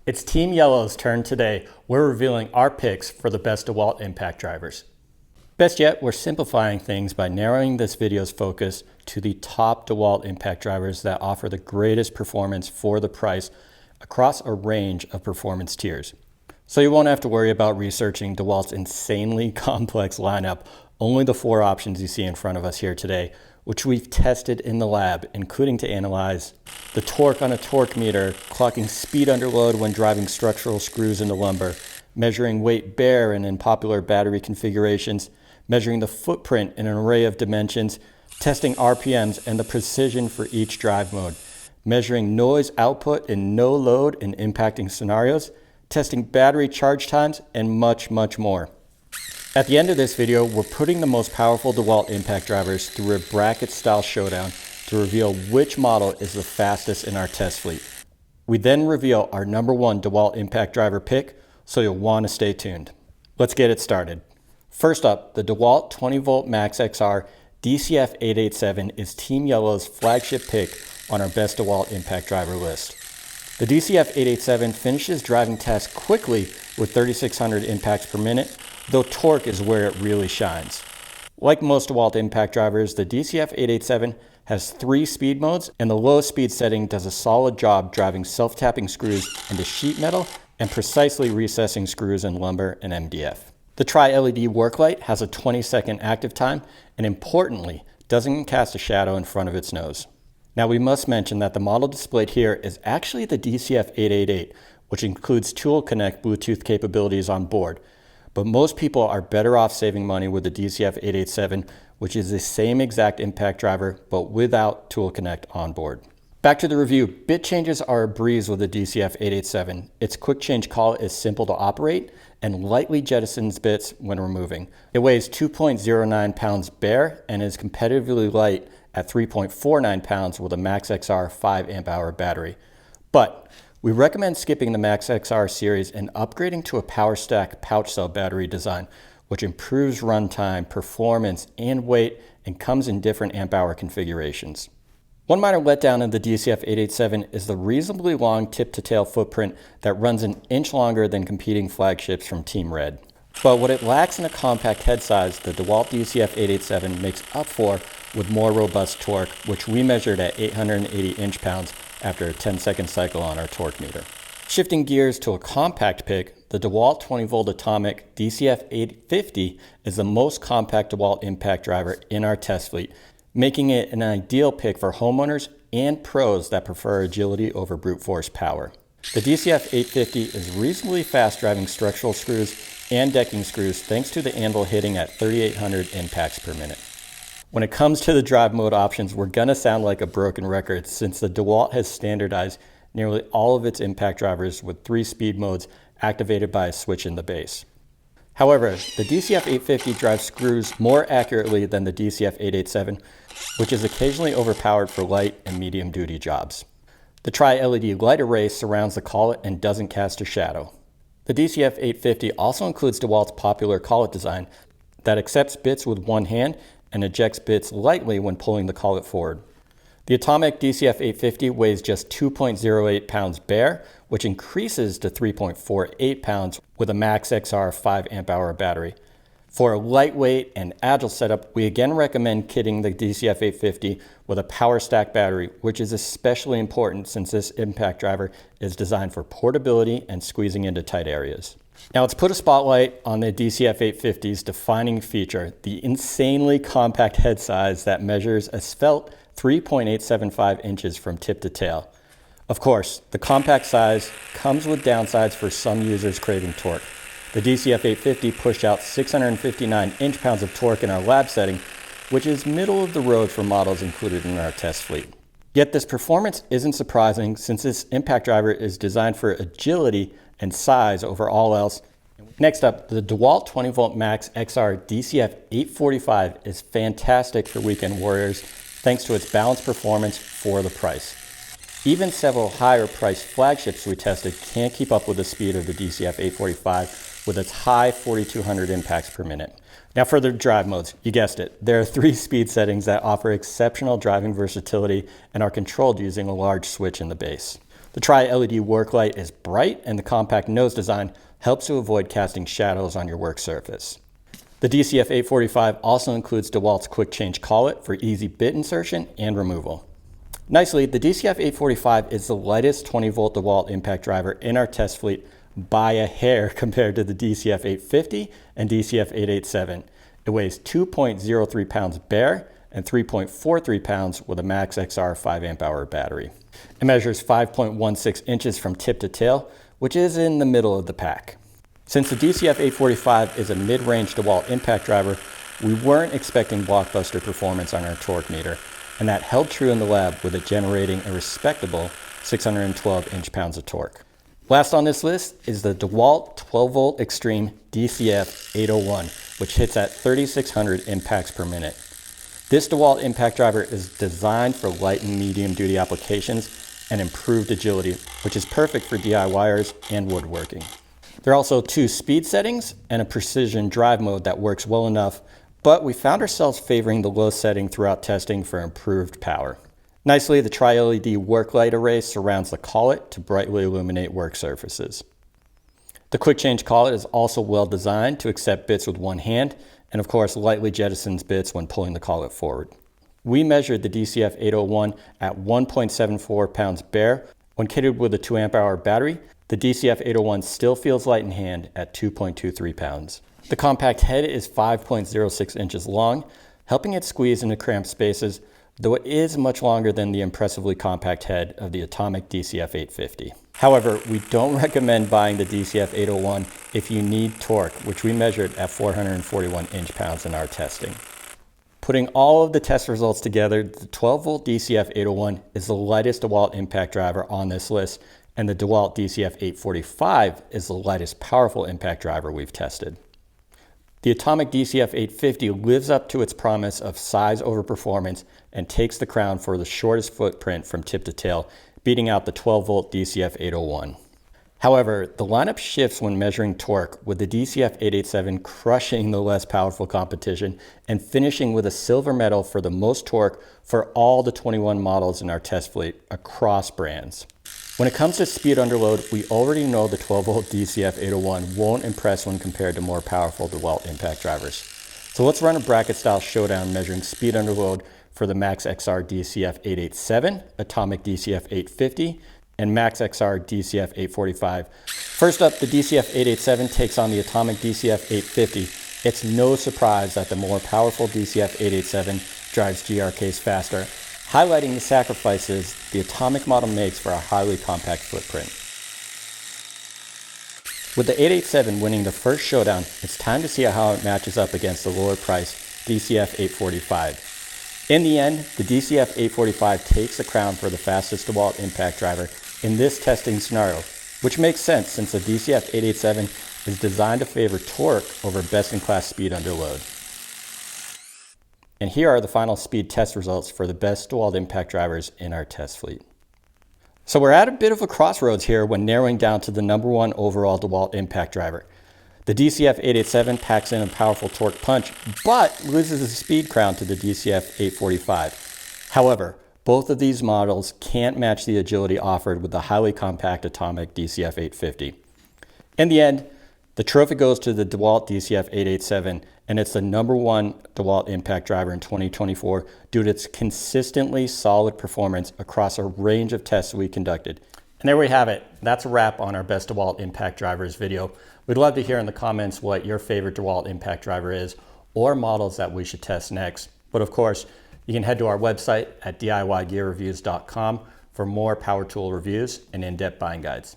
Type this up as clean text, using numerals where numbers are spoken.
It's Team Yellow's turn today. We're revealing our picks for the best Dewalt impact drivers. Best yet, we're simplifying things by narrowing this video's focus to the top Dewalt impact drivers that offer the greatest performance for the price across a range of performance tiers. So you won't have to worry about researching Dewalt's insanely complex lineup, only the 4 options you see in front of us here today, which we've tested in the lab, including to analyze the torque on a torque meter, clocking speed under load when driving structural screws into lumber, measuring weight bare and in popular battery configurations, measuring the footprint in an array of dimensions, testing RPMs and the precision for each drive mode, measuring noise output in no load and impacting scenarios, testing battery charge times, and much, much more. At the end of this video, we're putting the most powerful Dewalt impact drivers through a bracket-style showdown to reveal which model is the fastest in our test fleet. We then reveal our #1 Dewalt impact driver pick, so you'll want to stay tuned. Let's get it started. First up, the Dewalt 20V Max XR DCF887 is Team Yellow's flagship pick on our best Dewalt impact driver list. The DCF887 finishes driving tests quickly with 3,600 impacts per minute, though torque is where it really shines. Like most Dewalt impact drivers, the DCF887 has 3 speed modes, and the lowest speed setting does a solid job driving self-tapping screws into sheet metal and precisely recessing screws in lumber and MDF. The Tri-LED work light has a 20-second active time and, importantly, doesn't cast a shadow in front of its nose. Now, we must mention that the model displayed here is actually the DCF888, which includes Tool Connect Bluetooth capabilities on board. But most people are better off saving money with the DCF887, which is the same exact impact driver, but without Tool Connect on board. Back to the review, bit changes are a breeze with the DCF887. Its quick change call is simple to operate and lightly jettisons bits when removing. It weighs 2.09 pounds bare and is competitively light at 3.49 pounds with a Max XR 5 amp hour battery. But we recommend skipping the Max XR series and upgrading to a PowerStack pouch cell battery design, which improves runtime, performance, and weight, and comes in different amp hour configurations. One minor letdown in the DCF887 is the reasonably long tip-to-tail footprint that runs an inch longer than competing flagships from Team Red. But what it lacks in a compact head size, the Dewalt DCF887 makes up for with more robust torque, which we measured at 880 inch-pounds after a 10-second cycle on our torque meter. Shifting gears to a compact pick, the Dewalt 20V Atomic DCF850 is the most compact Dewalt impact driver in our test fleet, making it an ideal pick for homeowners and pros that prefer agility over brute force power. The DCF850 is reasonably fast driving structural screws and decking screws thanks to the anvil hitting at 3,800 impacts per minute. When it comes to the drive mode options, we're gonna sound like a broken record since the Dewalt has standardized nearly all of its impact drivers with 3 speed modes activated by a switch in the base. However, the DCF850 drives screws more accurately than the DCF887, which is occasionally overpowered for light and medium duty jobs. The Tri-LED light array surrounds the collet and doesn't cast a shadow. The DCF850 also includes Dewalt's popular collet design that accepts bits with one hand and ejects bits lightly when pulling the collet forward. The Atomic DCF850 weighs just 2.08 pounds bare, which increases to 3.48 pounds with a Max XR 5 amp hour battery. For a lightweight and agile setup, we again recommend kitting the DCF850 with a PowerStack battery, which is especially important since this impact driver is designed for portability and squeezing into tight areas. Now let's put a spotlight on the DCF850's defining feature, the insanely compact head size that measures a svelte 3.875 inches from tip to tail. Of course, the compact size comes with downsides for some users craving torque. The DCF850 pushed out 659 inch-pounds of torque in our lab setting, which is middle of the road for models included in our test fleet. Yet this performance isn't surprising since this impact driver is designed for agility and size over all else. Next up, the Dewalt 20V Max XR DCF845 is fantastic for weekend warriors thanks to its balanced performance for the price. Even several higher priced flagships we tested can't keep up with the speed of the DCF845 with its high 4,200 impacts per minute. Now for the drive modes, you guessed it, there are 3 speed settings that offer exceptional driving versatility and are controlled using a large switch in the base. The tri-LED work light is bright, and the compact nose design helps to avoid casting shadows on your work surface. The DCF845 also includes Dewalt's quick change collet for easy bit insertion and removal. Nicely, the DCF845 is the lightest 20-volt Dewalt impact driver in our test fleet by a hair compared to the DCF850 and DCF887. It weighs 2.03 pounds bare and 3.43 pounds with a Max XR 5 amp hour battery. It measures 5.16 inches from tip to tail, which is in the middle of the pack. Since the DCF845 is a mid-range Dewalt impact driver, we weren't expecting blockbuster performance on our torque meter, and that held true in the lab with it generating a respectable 612 inch-pounds of torque. Last on this list is the Dewalt 12-volt Xtreme DCF801, which hits at 3,600 impacts per minute. This Dewalt impact driver is designed for light and medium duty applications and improved agility, which is perfect for DIYers and woodworking. There are also 2 speed settings and a precision drive mode that works well enough, but we found ourselves favoring the low setting throughout testing for improved power. Nicely, the tri-LED work light array surrounds the collet to brightly illuminate work surfaces. The quick change collet is also well designed to accept bits with one hand, and of course lightly jettisons bits when pulling the collet forward. We measured the DCF801 at 1.74 pounds bare. When kitted with a 2 amp hour battery, the DCF801 still feels light in hand at 2.23 pounds. The compact head is 5.06 inches long, helping it squeeze into cramped spaces, though it is much longer than the impressively compact head of the atomic DCF850. However, we don't recommend buying the DCF801 if you need torque, which we measured at 441 inch-pounds in our testing. Putting all of the test results together, the 12-volt DCF801 is the lightest Dewalt impact driver on this list, and the Dewalt DCF845 is the lightest powerful impact driver we've tested. The atomic DCF850 lives up to its promise of size over performance and takes the crown for the shortest footprint from tip to tail, beating out the 12-volt DCF801. However, the lineup shifts when measuring torque, with the DCF887 crushing the less powerful competition and finishing with a silver medal for the most torque for all the 21 models in our test fleet across brands. When it comes to speed under load, we already know the 12-volt DCF801 won't impress when compared to more powerful Dewalt impact drivers. So let's run a bracket-style showdown measuring speed under load for the Max XR DCF887, Atomic DCF850, and Max XR DCF845. First up, the DCF887 takes on the Atomic DCF850. It's no surprise that the more powerful DCF887 drives GRKs faster, highlighting the sacrifices the Atomic model makes for a highly compact footprint. With the 887 winning the first showdown, it's time to see how it matches up against the lower priced DCF845. In the end, the DCF845 takes the crown for the fastest Dewalt impact driver in this testing scenario, which makes sense since the DCF887 is designed to favor torque over best-in-class speed under load. And here are the final speed test results for the best Dewalt impact drivers in our test fleet. So we're at a bit of a crossroads here when narrowing down to the #1 overall Dewalt impact driver. The DCF887 packs in a powerful torque punch, but loses the speed crown to the DCF845. However, both of these models can't match the agility offered with the highly compact Atomic DCF850. In the end, the trophy goes to the Dewalt DCF887, and it's the #1 Dewalt impact driver in 2024 due to its consistently solid performance across a range of tests we conducted. And there we have it. That's a wrap on our best Dewalt impact drivers video. We'd love to hear in the comments what your favorite Dewalt impact driver is or models that we should test next. But of course, you can head to our website at DIYgearreviews.com for more power tool reviews and in-depth buying guides.